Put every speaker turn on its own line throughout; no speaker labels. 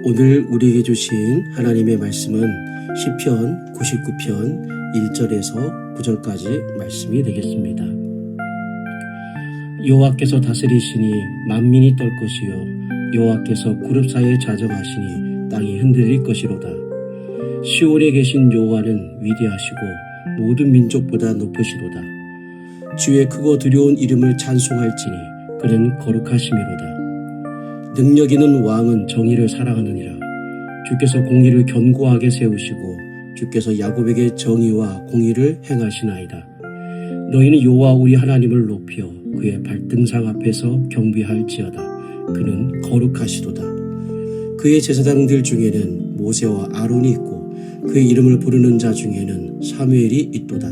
오늘 우리에게 주신 하나님의 말씀은 시편 99편 1절에서 9절까지 말씀이 되겠습니다. 여호와께서 다스리시니 만민이 떨 것이요 여호와께서 구름 사이에 자정하시니 땅이 흔들릴 것이로다. 시온에 계신 여호와는 위대하시고 모든 민족보다 높으시로다. 주의 크고 두려운 이름을 찬송할지니 그는 거룩하심이로다. 능력 있는 왕은 정의를 사랑하느니라. 주께서 공의를 견고하게 세우시고 주께서 야곱에게 정의와 공의를 행하시나이다. 너희는 여호와 우리 하나님을 높여 그의 발등상 앞에서 경배할지어다. 그는 거룩하시도다. 그의 제사장들 중에는 모세와 아론이 있고 그의 이름을 부르는 자 중에는 사무엘이 있도다.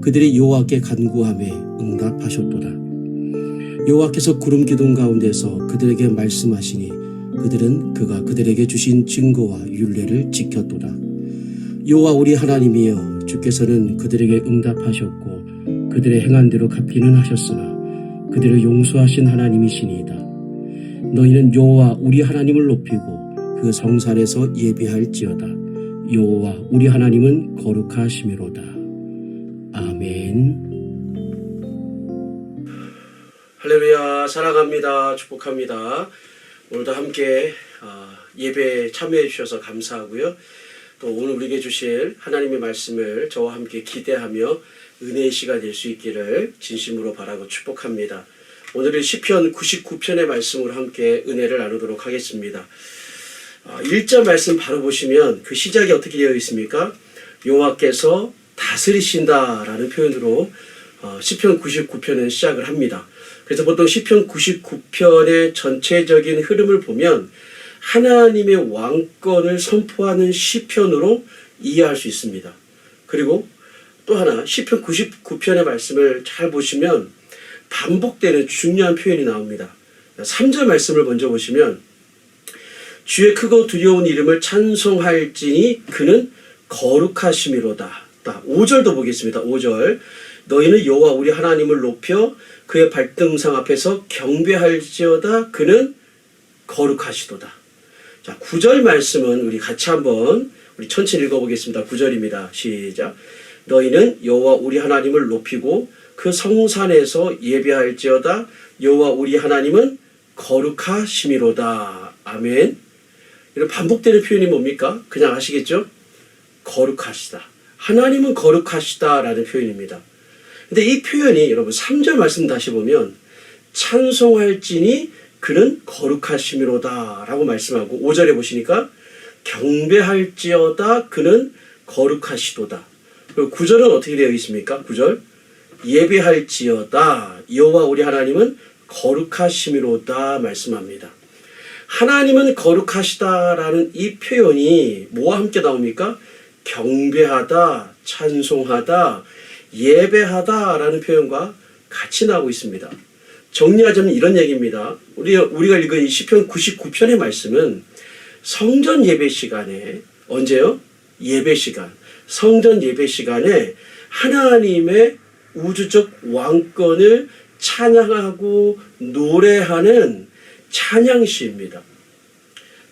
그들이 여호와께 간구하매 응답하셨도다. 여호와께서 구름 기둥 가운데서 그들에게 말씀하시니 그들은 그가 그들에게 주신 증거와 율례를 지켰도다. 여호와 우리 하나님이여, 주께서는 그들에게 응답하셨고 그들의 행한 대로 갚기는 하셨으나 그들을 용서하신 하나님이시니이다. 너희는 여호와 우리 하나님을 높이고 그 성산에서 예배할지어다. 여호와 우리 하나님은 거룩하심이로다. 아멘. 할렐루야, 사랑합니다. 축복합니다. 오늘도 함께 예배에 참여해 주셔서 감사하고요. 또 오늘 우리에게 주실 하나님의 말씀을 저와 함께 기대하며 은혜의 시간 될 수 있기를 진심으로 바라고 축복합니다. 오늘은 시편 99편의 말씀으로 함께 은혜를 나누도록 하겠습니다. 1절 말씀 바로 보시면 그 시작이 어떻게 되어 있습니까? 여호와께서 다스리신다라는 표현으로 시편 99편은 시작을 합니다. 그래서 보통 시편 99편의 전체적인 흐름을 보면 하나님의 왕권을 선포하는 시편으로 이해할 수 있습니다. 그리고 또 하나 시편 99편의 말씀을 잘 보시면 반복되는 중요한 표현이 나옵니다. 3절 말씀을 먼저 보시면 주의 크고 두려운 이름을 찬송할지니 그는 거룩하심이로다. 5절도 보겠습니다. 5절 너희는 여호와 우리 하나님을 높여 그의 발등상 앞에서 경배할지어다. 그는 거룩하시도다. 자, 9절 말씀은 우리 같이 한번 우리 천천히 읽어보겠습니다. 9절입니다. 시작. 너희는 여호와 우리 하나님을 높이고 그 성산에서 예배할지어다. 여호와 우리 하나님은 거룩하심이로다. 아멘. 이런 반복되는 표현이 뭡니까? 그냥 아시겠죠? 거룩하시다. 하나님은 거룩하시다라는 표현입니다. 근데 이 표현이 여러분 3절 말씀 다시 보면 찬송할지니 그는 거룩하심이로다 라고 말씀하고 5절에 보시니까 경배할지어다 그는 거룩하시도다. 그리고 9절은 어떻게 되어 있습니까? 9절 예배할지어다 여호와 우리 하나님은 거룩하심이로다 말씀합니다. 하나님은 거룩하시다라는 이 표현이 뭐와 함께 나옵니까? 경배하다, 찬송하다, 예배하다라는 표현과 같이 나오고 있습니다. 정리하자면 이런 얘기입니다. 우리가 읽은 이 시편 99편의 말씀은 성전 예배 시간에 언제요? 예배 시간. 성전 예배 시간에 하나님의 우주적 왕권을 찬양하고 노래하는 찬양시입니다.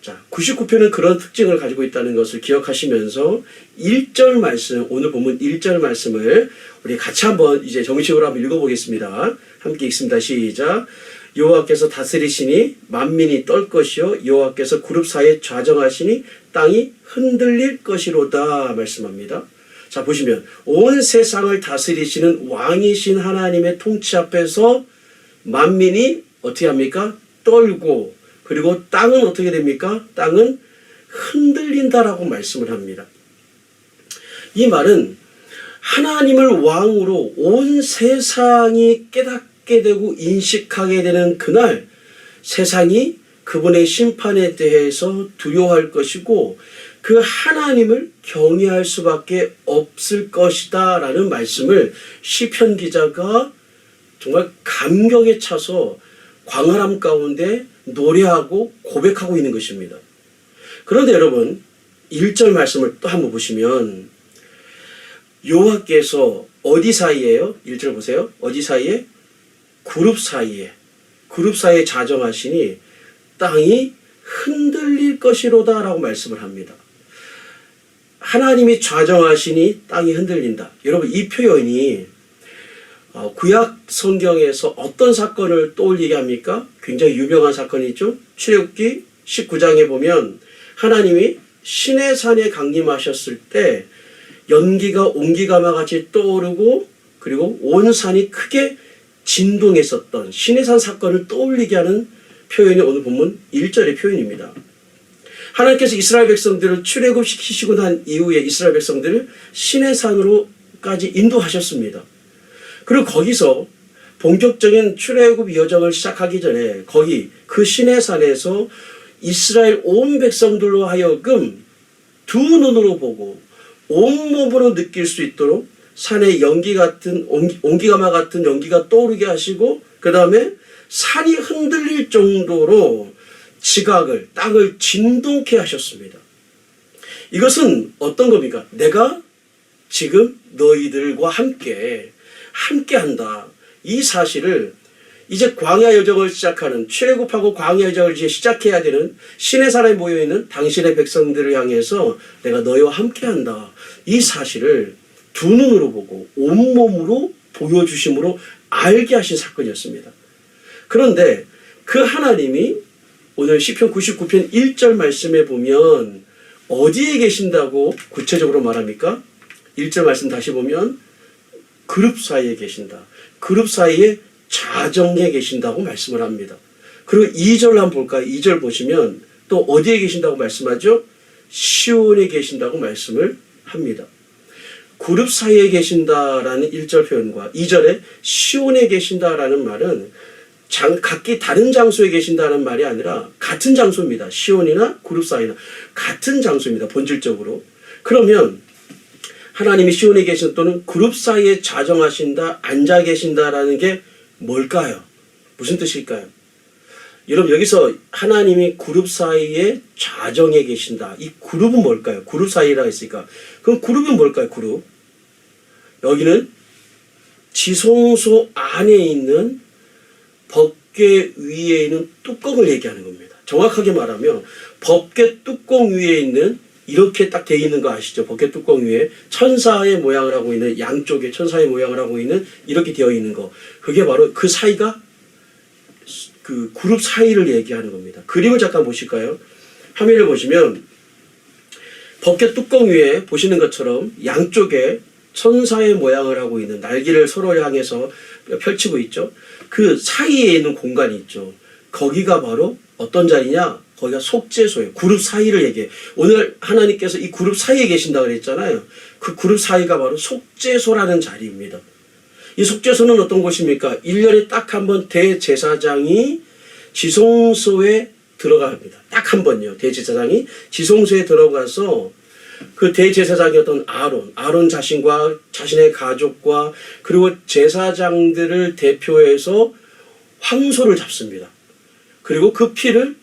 자, 99편은 그런 특징을 가지고 있다는 것을 기억하시면서 1절 말씀, 오늘 본문 1절 말씀을 우리 같이 한번 이제 정식으로 한번 읽어보겠습니다. 함께 읽습니다. 시작. 여호와께서 다스리시니 만민이 떨 것이요 여호와께서 구름 사이에 좌정하시니 땅이 흔들릴 것이로다 말씀합니다. 자, 보시면 온 세상을 다스리시는 왕이신 하나님의 통치 앞에서 만민이 어떻게 합니까? 떨고 그리고 땅은 어떻게 됩니까? 땅은 흔들린다라고 말씀을 합니다. 이 말은 하나님을 왕으로 온 세상이 깨닫게 되고 인식하게 되는 그날 세상이 그분의 심판에 대해서 두려워할 것이고 그 하나님을 경외할 수밖에 없을 것이다 라는 말씀을 시편 기자가 정말 감격에 차서 광활함 가운데 노래하고 고백하고 있는 것입니다. 그런데 여러분 1절 말씀을 또 한번 보시면 여호와께서 어디 사이에요? 1절 보세요. 어디 사이에? 그룹 사이에 자정하시니 땅이 흔들릴 것이로다라고 말씀을 합니다. 하나님이 좌정하시니 땅이 흔들린다. 여러분, 이 표현이 구약 성경에서 어떤 사건을 떠올리게 합니까? 굉장히 유명한 사건이죠. 출애굽기 19장에 보면 하나님이 시내산에 강림하셨을 때 연기가 옹기가마 같이 떠오르고 그리고 온 산이 크게 진동했었던 시내산 사건을 떠올리게 하는 표현이 오늘 본문 1절의 표현입니다. 하나님께서 이스라엘 백성들을 출애굽시키시고 난 이후에 이스라엘 백성들을 시내산으로까지 인도하셨습니다. 그리고 거기서 본격적인 출애굽 여정을 시작하기 전에 거기 그 시내산에서 이스라엘 온 백성들로 하여금 두 눈으로 보고 온몸으로 느낄 수 있도록 산에 연기 같은 옹기가마 같은 연기가 떠오르게 하시고 그 다음에 산이 흔들릴 정도로 지각을 땅을 진동케 하셨습니다. 이것은 어떤 겁니까? 내가 지금 너희들과 함께한다. 이 사실을 이제 광야 여정을 시작하는 출애굽하고 광야 여정을 이제 시작해야 되는 시내산에 모여있는 당신의 백성들을 향해서 내가 너희와 함께한다. 이 사실을 두 눈으로 보고 온몸으로 보여주심으로 알게 하신 사건이었습니다. 그런데 그 하나님이 오늘 시편 99편 1절 말씀에 보면 어디에 계신다고 구체적으로 말합니까? 1절 말씀 다시 보면 그룹 사이에 계신다. 그룹 사이에 좌정에 계신다고 말씀을 합니다. 그리고 2절 한번 볼까요? 2절 보시면 또 어디에 계신다고 말씀하죠? 시온에 계신다고 말씀을 합니다. 그룹 사이에 계신다라는 1절 표현과 2절에 시온에 계신다라는 말은 각기 다른 장소에 계신다는 말이 아니라 같은 장소입니다. 시온이나 그룹 사이나 같은 장소입니다. 본질적으로. 그러면 하나님이 시온에 계신 또는 그룹 사이에 좌정하신다, 앉아 계신다라는 게 뭘까요? 무슨 뜻일까요? 여러분, 여기서 하나님이 그룹 사이에 좌정해 계신다. 이 그룹은 뭘까요? 그룹 사이라고 했으니까. 그럼 그룹은 뭘까요? 그룹. 여기는 지성소 안에 있는 법궤 위에 있는 뚜껑을 얘기하는 겁니다. 정확하게 말하면 법궤 뚜껑 위에 있는 이렇게 딱 되어 있는 거 아시죠? 법궤 뚜껑 위에 천사의 모양을 하고 있는 양쪽에 천사의 모양을 하고 있는 이렇게 되어 있는 거. 그게 바로 그 사이가 그 그룹 사이를 얘기하는 겁니다. 그림을 잠깐 보실까요? 화면을 보시면 법궤 뚜껑 위에 보시는 것처럼 양쪽에 천사의 모양을 하고 있는 날개를 서로 향해서 펼치고 있죠. 그 사이에 있는 공간이 있죠. 거기가 바로 어떤 자리냐? 거기가 속죄소예요. 그룹 사이를 얘기해요. 오늘 하나님께서 이 그룹 사이에 계신다고 그랬잖아요. 그 그룹 사이가 바로 속죄소라는 자리입니다. 이 속죄소는 어떤 곳입니까? 1년에 딱 한 번 대제사장이 지성소에 들어갑니다. 딱 한 번요. 대제사장이 지성소에 들어가서 그 대제사장이었던 아론 자신과 자신의 가족과 그리고 제사장들을 대표해서 황소를 잡습니다. 그리고 그 피를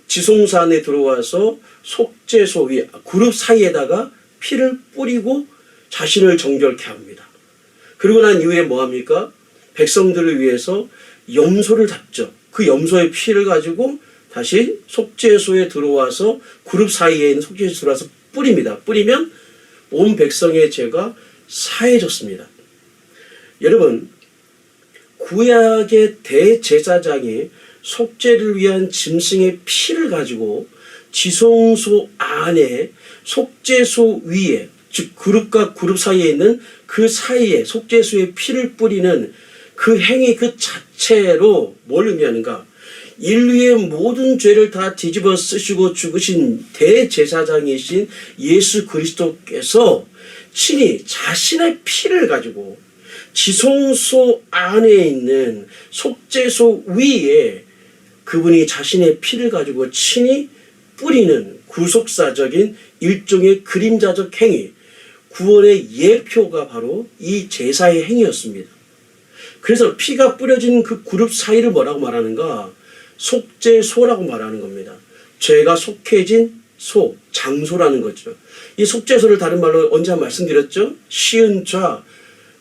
지성소 안에 들어와서 속죄소 위 그룹 사이에다가 피를 뿌리고 자신을 정결케 합니다. 그리고 난 이후에 뭐합니까? 백성들을 위해서 염소를 잡죠. 그 염소의 피를 가지고 다시 속죄소에 들어와서 그룹 사이에 있는 속죄소에 들어와서 뿌립니다. 뿌리면 온 백성의 죄가 사해졌습니다. 여러분, 구약의 대제사장이 속죄를 위한 짐승의 피를 가지고 지성소 안에 속죄소 위에 즉 그룹과 그룹 사이에 있는 그 사이에 속죄소에 피를 뿌리는 그 행위 그 자체로 뭘 의미하는가? 인류의 모든 죄를 다 뒤집어 쓰시고 죽으신 대제사장이신 예수 그리스도께서 친히 자신의 피를 가지고 지성소 안에 있는 속죄소 위에 그분이 자신의 피를 가지고 친히 뿌리는 구속사적인 일종의 그림자적 행위, 구원의 예표가 바로 이 제사의 행위였습니다. 그래서 피가 뿌려진 그 그룹 사이를 뭐라고 말하는가? 속죄소라고 말하는 겁니다. 죄가 속해진 소, 장소라는 거죠. 이 속죄소를 다른 말로 언제 한 말씀드렸죠? 시은 좌,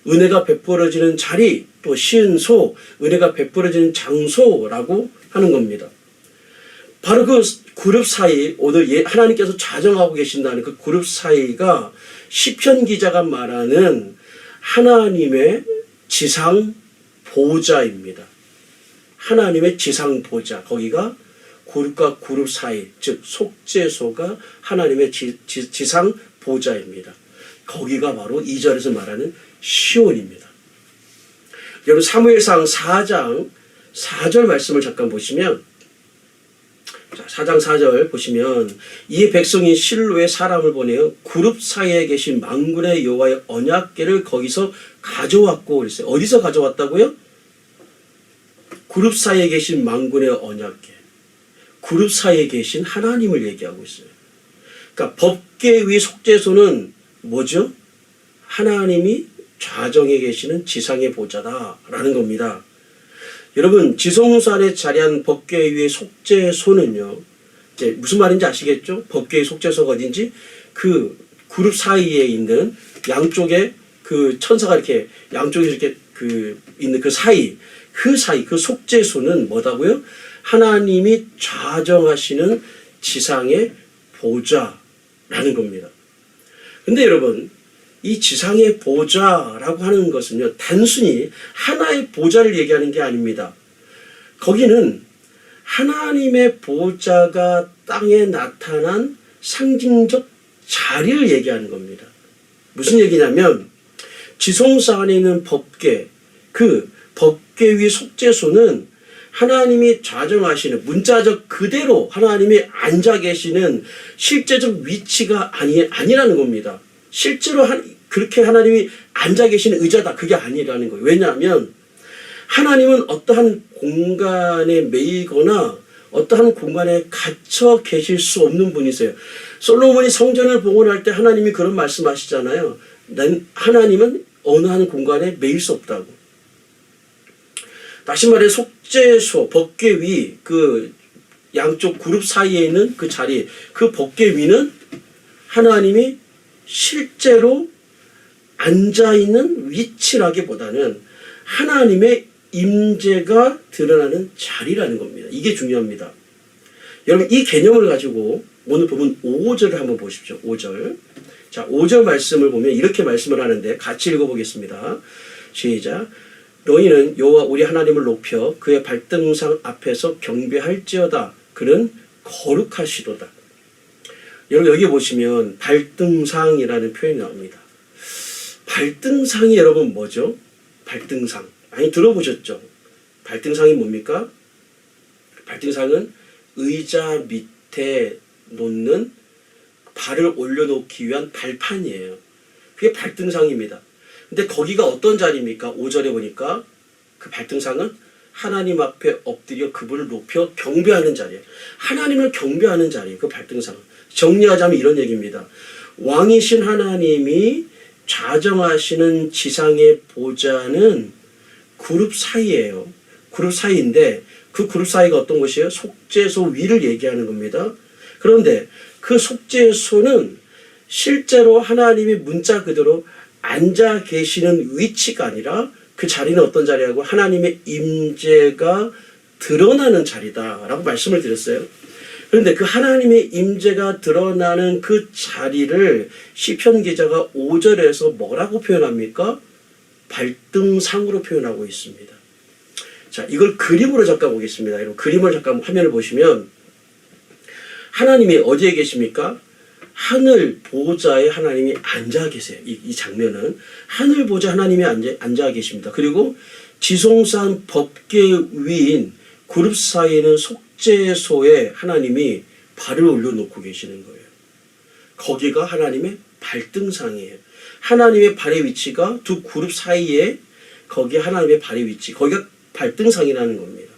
은혜가 베풀어지는 자리, 또 시은 소, 은혜가 베풀어지는 장소라고 하는 겁니다. 바로 그 그룹 사이, 오늘 하나님께서 좌정하고 계신다는 그 그룹 사이가 시편 기자가 말하는 하나님의 지상 보좌입니다. 하나님의 지상 보좌, 거기가 그룹과 그룹 사이, 즉 속죄소가 하나님의 지상 보좌입니다. 거기가 바로 2절에서 말하는 시온입니다. 여러분 사무엘상 4장 4절 말씀을 잠깐 보시면, 자, 4장 4절 보시면, 이에 백성이 실로에 사람을 보내어 그룹 사이에 계신 만군의 여호와의 언약궤를 거기서 가져왔고 그랬어요. 어디서 가져왔다고요? 그룹 사이에 계신 만군의 언약궤. 그룹 사이에 계신 하나님을 얘기하고 있어요. 그러니까 법궤 위 속죄소는 뭐죠? 하나님이 좌정에 계시는 지상의 보좌다라는 겁니다. 여러분 지성산에 자리한 법궤 위의 속죄소는요, 이제 무슨 말인지 아시겠죠? 법궤의 속죄소가 어딘지, 그 그룹 사이에 있는 양쪽에 그 천사가 이렇게 양쪽에 이렇게 있는 그 사이, 그 속죄소는 뭐다고요? 하나님이 좌정하시는 지상의 보좌라는 겁니다. 근데 여러분, 이 지상의 보좌라고 하는 것은요, 단순히 하나의 보좌를 얘기하는 게 아닙니다. 거기는 하나님의 보좌가 땅에 나타난 상징적 자리를 얘기하는 겁니다. 무슨 얘기냐면, 지성사 안에 있는 법궤, 그 법궤 위 속죄소는 하나님이 좌정하시는, 문자적 그대로 하나님이 앉아 계시는 실제적 위치가 아니라는 겁니다. 실제로 그렇게 하나님이 앉아 계시는 의자다, 그게 아니라는 거예요. 왜냐하면 하나님은 어떠한 공간에 매이거나 어떠한 공간에 갇혀 계실 수 없는 분이세요. 솔로몬이 성전을 봉헌할 때 하나님이 그런 말씀하시잖아요. 하나님은 어느 한 공간에 매일 수 없다고. 다시 말해 속죄소, 법궤 위, 그 양쪽 그룹 사이에 있는 그 자리, 그 법궤 위는 하나님이 실제로 앉아있는 위치라기보다는 하나님의 임재가 드러나는 자리라는 겁니다. 이게 중요합니다. 여러분 이 개념을 가지고 오늘 보면 5절을 한번 보십시오. 5절. 자, 5절 말씀을 보면 이렇게 말씀을 하는데 같이 읽어보겠습니다. 시작. 너희는 여호와 우리 하나님을 높여 그의 발등상 앞에서 경배할지어다. 그는 거룩하시도다. 여러분 여기 보시면 발등상이라는 표현이 나옵니다. 발등상이 여러분 뭐죠? 발등상. 많이 들어보셨죠? 발등상이 뭡니까? 발등상은 의자 밑에 놓는, 발을 올려놓기 위한 발판이에요. 그게 발등상입니다. 근데 거기가 어떤 자리입니까? 5절에 보니까 그 발등상은 하나님 앞에 엎드려 그분을 높여 경배하는 자리예요. 하나님을 경배하는 자리예요. 그 발등상은. 정리하자면 이런 얘기입니다. 왕이신 하나님이 좌정하시는 지상의 보좌는 그룹 사이예요. 그룹 사이인데 그 그룹 사이가 어떤 곳이에요? 속죄소 위를 얘기하는 겁니다. 그런데 그 속죄소는 실제로 하나님이 문자 그대로 앉아 계시는 위치가 아니라 그 자리는 어떤 자리라고? 하나님의 임재가 드러나는 자리다라고 말씀을 드렸어요. 그런데 그 하나님의 임재가 드러나는 그 자리를 시편 기자가 5절에서 뭐라고 표현합니까? 발등상으로 표현하고 있습니다. 자, 이걸 그림으로 잠깐 보겠습니다. 여러분 그림을 잠깐 화면을 보시면 하나님이 어디에 계십니까? 하늘 보좌에 하나님이 앉아 계세요. 이 장면은 하늘 보좌 하나님이 앉아 계십니다. 그리고 지성산 법궤 위인 그룹 사이에는 속죄소에 하나님이 발을 올려놓고 계시는 거예요. 거기가 하나님의 발등상이에요. 하나님의 발의 위치가 두 그룹 사이에, 거기에 하나님의 발의 위치, 거기가 발등상이라는 겁니다.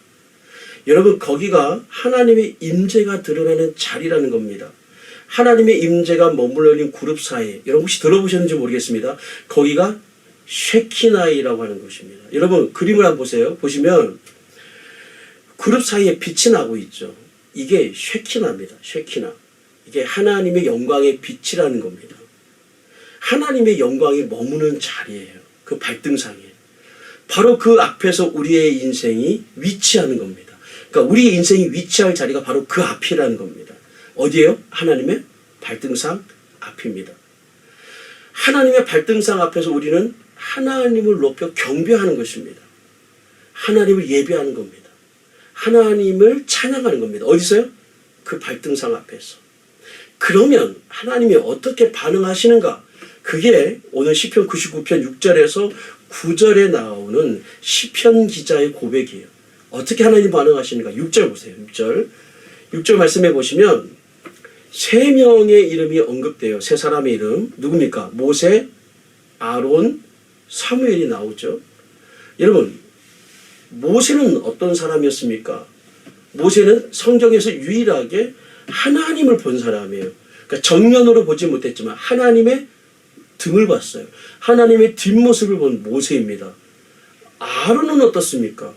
여러분 거기가 하나님의 임재가 드러나는 자리라는 겁니다. 하나님의 임재가 머물러 있는 그룹 사이, 여러분 혹시 들어보셨는지 모르겠습니다. 거기가 쉐키나이라고 하는 것입니다. 여러분 그림을 한번 보세요. 보시면 그룹 사이에 빛이 나고 있죠. 이게 쉐키나입니다. 쉐키나. 이게 하나님의 영광의 빛이라는 겁니다. 하나님의 영광이 머무는 자리예요. 그 발등상이에요. 바로 그 앞에서 우리의 인생이 위치하는 겁니다. 그러니까 우리 인생이 위치할 자리가 바로 그 앞이라는 겁니다. 어디예요? 하나님의 발등상 앞입니다. 하나님의 발등상 앞에서 우리는 하나님을 높여 경배하는 것입니다. 하나님을 예배하는 겁니다. 하나님을 찬양하는 겁니다. 어디서요? 그 발등상 앞에서. 그러면 하나님이 어떻게 반응하시는가? 그게 오늘 시편 99편 6절에서 9절에 나오는 시편 기자의 고백이에요. 어떻게 하나님 반응하시는가? 6절 보세요. 6절 말씀해 보시면 세 명의 이름이 언급돼요. 세 사람의 이름. 누굽니까? 모세, 아론, 사무엘이 나오죠. 여러분, 모세는 어떤 사람이었습니까? 모세는 성경에서 유일하게 하나님을 본 사람이에요. 그러니까 정면으로 보지 못했지만 하나님의 등을 봤어요. 하나님의 뒷모습을 본 모세입니다. 아론은 어떻습니까?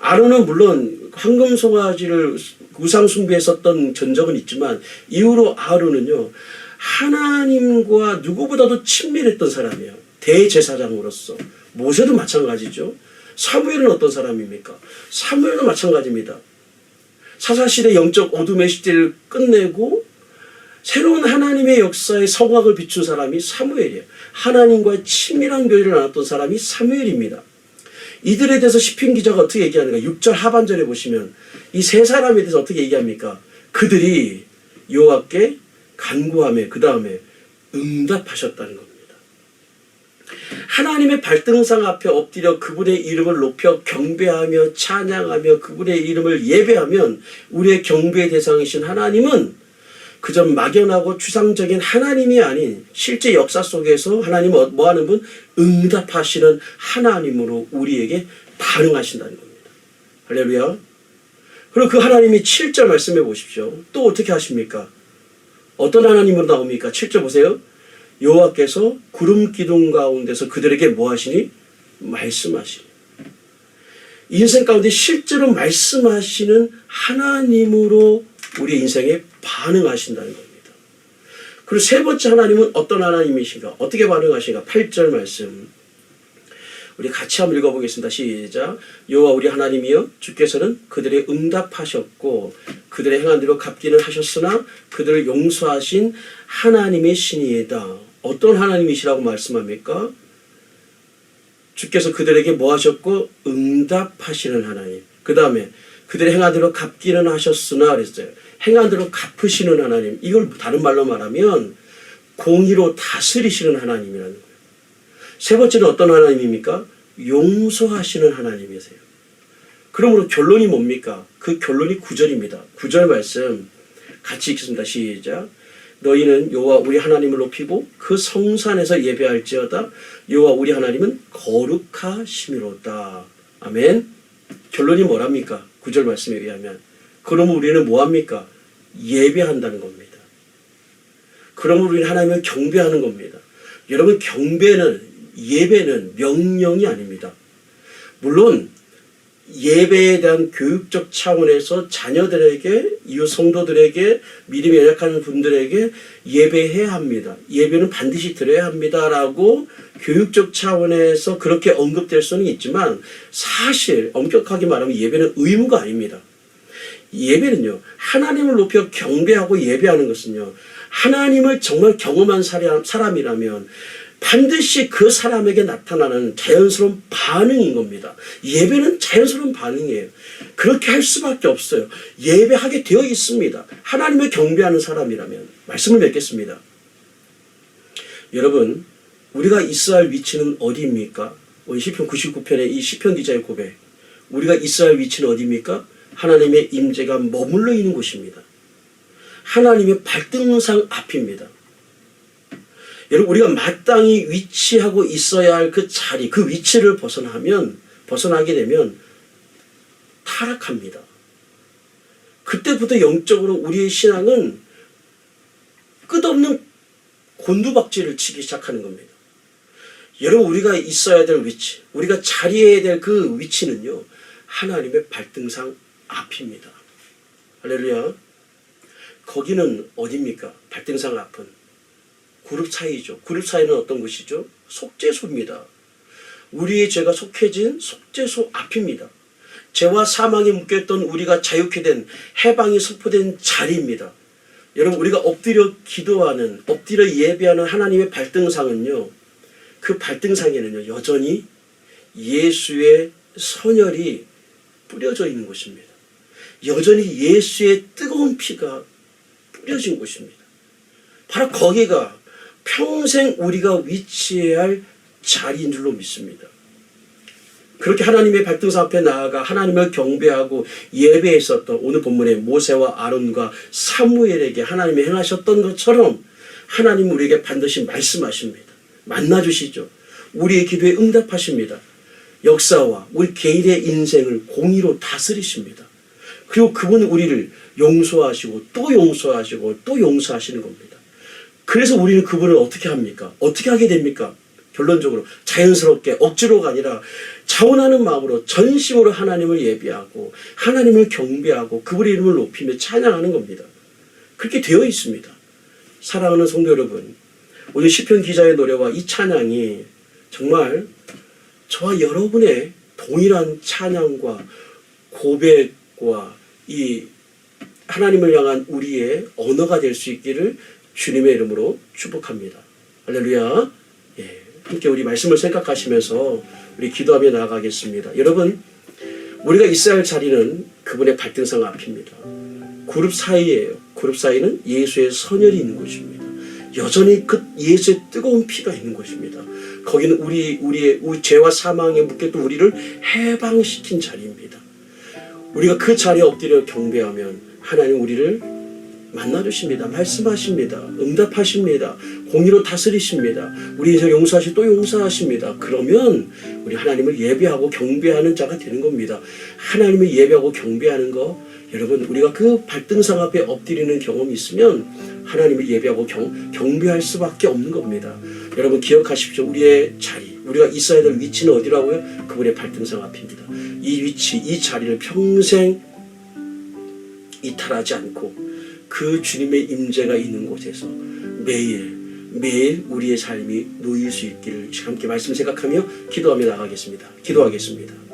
아론은 물론 황금 송아지를 우상 숭배했었던 전적은 있지만 이후로 아론은요 하나님과 누구보다도 친밀했던 사람이에요. 대제사장으로서. 모세도 마찬가지죠. 사무엘은 어떤 사람입니까? 사무엘도 마찬가지입니다. 사사시대 영적 어둠의 시대를 끝내고 새로운 하나님의 역사의 성곽을 비춘 사람이 사무엘이에요. 하나님과의 친밀한 교제를 나눴던 사람이 사무엘입니다. 이들에 대해서 시편 기자가 어떻게 얘기하는가? 6절 하반절에 보시면 이 세 사람에 대해서 어떻게 얘기합니까? 그들이 여호와께 간구하며 그 다음에 응답하셨다는 겁니다. 하나님의 발등상 앞에 엎드려 그분의 이름을 높여 경배하며 찬양하며 그분의 이름을 예배하면 우리의 경배의 대상이신 하나님은 그저 막연하고 추상적인 하나님이 아닌 실제 역사 속에서 하나님은 뭐하는 분? 응답하시는 하나님으로 우리에게 반응하신다는 겁니다. 할렐루야. 그리고 그 하나님이 7절 말씀해 보십시오. 또 어떻게 하십니까? 어떤 하나님으로 나옵니까? 7절 보세요. 여호와께서 구름 기둥 가운데서 그들에게 뭐 하시니? 말씀하시니. 인생 가운데 실제로 말씀하시는 하나님으로 우리 인생에 반응하신다는 겁니다. 그리고 세 번째 하나님은 어떤 하나님이신가? 어떻게 반응하신가? 8절 말씀. 우리 같이 한번 읽어보겠습니다. 시작. 여호와 우리 하나님이여 주께서는 그들의 응답하셨고 그들의 행한 대로 갚기는 하셨으나 그들을 용서하신 하나님의 신이다. 어떤 하나님이시라고 말씀합니까? 주께서 그들에게 뭐 하셨고 응답하시는 하나님. 그 다음에 그들의 행한 대로 갚기는 하셨으나 그랬어요. 행한 대로 갚으시는 하나님. 이걸 다른 말로 말하면 공의로 다스리시는 하나님이라는 거예요. 세 번째는 어떤 하나님입니까? 용서하시는 하나님이세요. 그러므로 결론이 뭡니까? 그 결론이 9절입니다. 9절 말씀 같이 읽겠습니다. 시작. 너희는 여호와 우리 하나님을 높이고 그 성산에서 예배할지어다. 여호와 우리 하나님은 거룩하심이로다. 아멘. 결론이 뭐랍니까? 9절 말씀에 의하면. 그러면 우리는 뭐합니까? 예배한다는 겁니다. 그러면 우리는 하나님을 경배하는 겁니다. 여러분 예배는 명령이 아닙니다. 물론 예배에 대한 교육적 차원에서 자녀들에게 이웃 성도들에게 믿음이 연약한 분들에게 예배해야 합니다. 예배는 반드시 드려야 합니다라고 교육적 차원에서 그렇게 언급될 수는 있지만 사실 엄격하게 말하면 예배는 의무가 아닙니다. 예배는요 하나님을 높여 경배하고 예배하는 것은요 하나님을 정말 경험한 사람이라면 반드시 그 사람에게 나타나는 자연스러운 반응인 겁니다. 예배는 자연스러운 반응이에요. 그렇게 할 수밖에 없어요. 예배하게 되어 있습니다. 하나님을 경배하는 사람이라면. 말씀을 맺겠습니다. 여러분 우리가 있어야 할 위치는 어디입니까? 오늘 시편 99편의 이 시편 기자의 고백. 우리가 있어야 할 위치는 어디입니까? 하나님의 임재가 머물러 있는 곳입니다. 하나님의 발등상 앞입니다. 여러분 우리가 마땅히 위치하고 있어야 할 그 자리, 그 위치를 벗어나게 되면 타락합니다. 그때부터 영적으로 우리의 신앙은 끝없는 곤두박질을 치기 시작하는 겁니다. 여러분 우리가 있어야 될 위치, 우리가 자리해야 될 그 위치는요 하나님의 발등상 앞입니다. 할렐루야. 거기는 어디입니까? 발등상 앞은 그룹 사이죠. 그룹 사이는 어떤 것이죠? 속죄소입니다. 우리의 죄가 속해진 속죄소 앞입니다. 죄와 사망에 묶였던 우리가 자유케 된 해방이 선포된 자리입니다. 여러분, 우리가 엎드려 기도하는, 엎드려 예배하는 하나님의 발등상은요, 그 발등상에는요 여전히 예수의 선혈이 뿌려져 있는 곳입니다. 여전히 예수의 뜨거운 피가 뿌려진 곳입니다. 바로 거기가 평생 우리가 위치해야 할 자리인 줄로 믿습니다. 그렇게 하나님의 발등상 앞에 나아가 하나님을 경배하고 예배했었던 오늘 본문의 모세와 아론과 사무엘에게 하나님이 행하셨던 것처럼 하나님은 우리에게 반드시 말씀하십니다. 만나주시죠. 우리의 기도에 응답하십니다. 역사와 우리 개인의 인생을 공의로 다스리십니다. 그리고 그분은 우리를 용서하시고 또 용서하시고 또 용서하시는 겁니다. 그래서 우리는 그분을 어떻게 합니까? 어떻게 하게 됩니까? 결론적으로 자연스럽게 억지로가 아니라 자원하는 마음으로 전심으로 하나님을 예배하고 하나님을 경배하고 그분의 이름을 높이며 찬양하는 겁니다. 그렇게 되어 있습니다. 사랑하는 성도 여러분, 오늘 시편 기자의 노래와 이 찬양이 정말 저와 여러분의 동일한 찬양과 고백과 이 하나님을 향한 우리의 언어가 될 수 있기를 주님의 이름으로 축복합니다. 할렐루야. 예, 함께 우리 말씀을 생각하시면서 우리 기도하며 나아가겠습니다. 여러분, 우리가 있어야 할 자리는 그분의 발등상 앞입니다. 그룹 사이예요. 그룹 사이는 예수의 선혈이 있는 곳입니다. 여전히 그 예수의 뜨거운 피가 있는 곳입니다. 거기는 우리의 죄와 사망에 묶였던 우리를 해방시킨 자리입니다. 우리가 그 자리에 엎드려 경배하면 하나님 우리를 만나주십니다. 말씀하십니다. 응답하십니다. 공의로 다스리십니다. 우리 인생 용서하시고 또 용서하십니다. 그러면 우리 하나님을 예배하고 경배하는 자가 되는 겁니다. 하나님을 예배하고 경배하는 거, 여러분, 우리가 그 발등상 앞에 엎드리는 경험이 있으면 하나님을 예배하고 경배할 수밖에 없는 겁니다. 여러분 기억하십시오. 우리의 자리, 우리가 있어야 될 위치는 어디라고요? 그분의 발등상 앞입니다. 이 위치, 이 자리를 평생 이탈하지 않고 그 주님의 임재가 있는 곳에서 매일 우리의 삶이 놓일 수 있기를 함께 말씀 생각하며 기도하며 나가겠습니다. 기도하겠습니다.